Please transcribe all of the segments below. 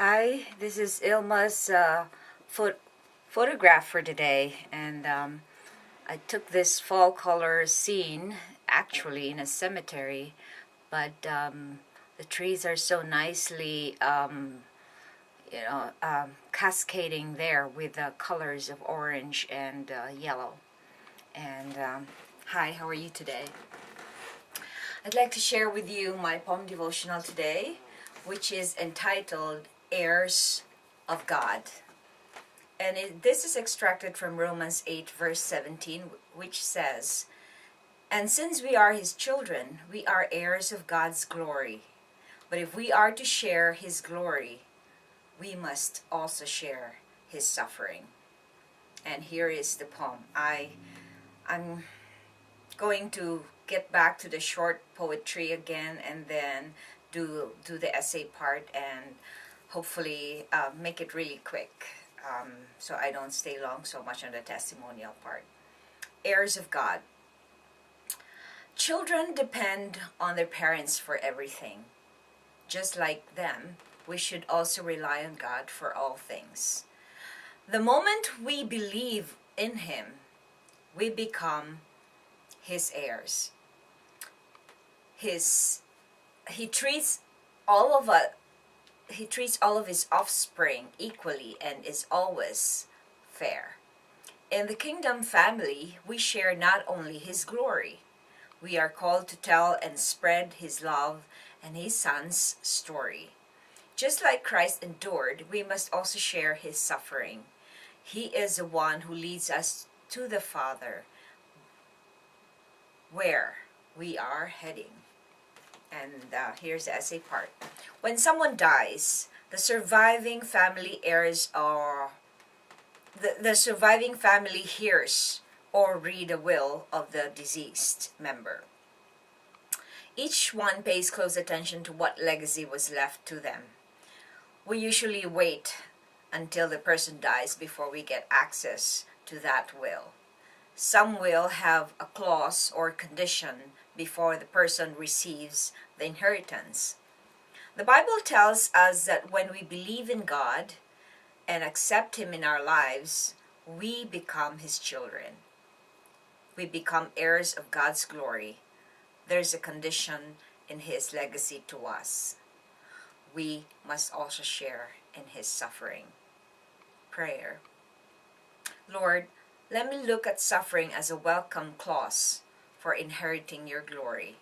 Hi, this is Ilma's photograph for today, and I took this fall color scene actually in a cemetery, but the trees are so nicely cascading there with the colors of orange and yellow. And hi, how are you today? I'd like to share with you my poem devotional today, which is entitled Heirs of God. And this is extracted from Romans 8 verse 17, which says, "And since we are his children, we are heirs of God's glory. But if we are to share his glory, we must also share his suffering." And here is the poem. I'm going to get back to the short poetry again, and then do the essay part, and hopefully make it really quick, so I don't stay long so much on the testimonial part. Heirs of God. Children depend on their parents for everything. Just like them, we should also rely on God for all things. The moment we believe in him, we become his heirs. He treats all of his offspring equally and is always fair. In the kingdom family, we share not only his glory, we are called to tell and spread his love and his son's story. Just like Christ endured, we must also share his suffering. He is the one who leads us to the Father, where we are heading. And here's the essay part. When someone dies, the surviving family heirs are the surviving family hears or read a will of the deceased member. Each one pays close attention to what legacy was left to them. We usually wait until the person dies before we get access to that will. Some will have a clause or condition before the person receives the inheritance. The Bible tells us that when we believe in God and accept him in our lives, we become his children. We become heirs of God's glory. There's a condition in his legacy to us. We must also share in his suffering. Prayer. Lord, let me look at suffering as a welcome clause for inheriting your glory.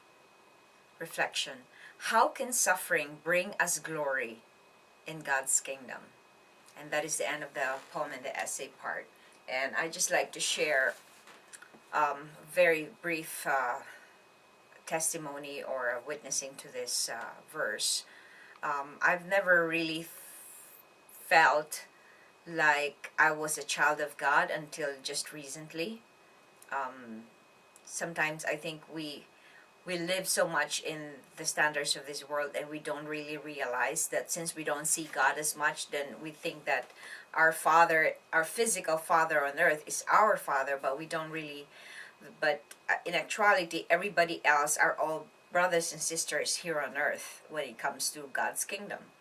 Reflection. How can suffering bring us glory in God's kingdom? And that is the end of the poem and the essay part. And I just like to share very brief testimony or witnessing to this verse. I've never really felt like I was a child of God until just recently. Sometimes I think we live so much in the standards of this world, and we don't really realize that since we don't see God as much, then we think that our father, our physical father on earth, is our father, but we don't really. But in actuality, everybody else are all brothers and sisters here on earth when it comes to God's kingdom.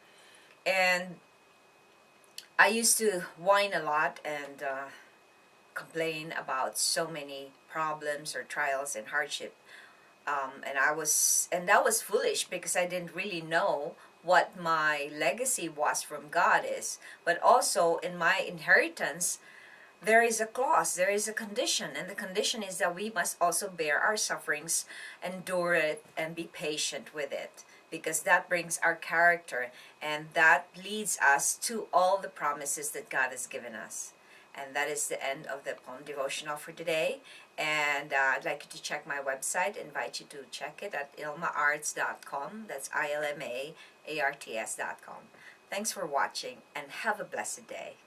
And I used to whine a lot and complain about so many problems or trials and hardship, and that was foolish, because I didn't really know what my legacy was from God is. But also in my inheritance, there is a clause, there is a condition, and the condition is that we must also bear our sufferings, endure it, and be patient with it, because that brings our character, and that leads us to all the promises that God has given us. And that is the end of the poem devotional for today. And I'd like you to check my website. I invite you to check it at ilmaarts.com. That's ILMAARTS.com. Thanks for watching, and have a blessed day.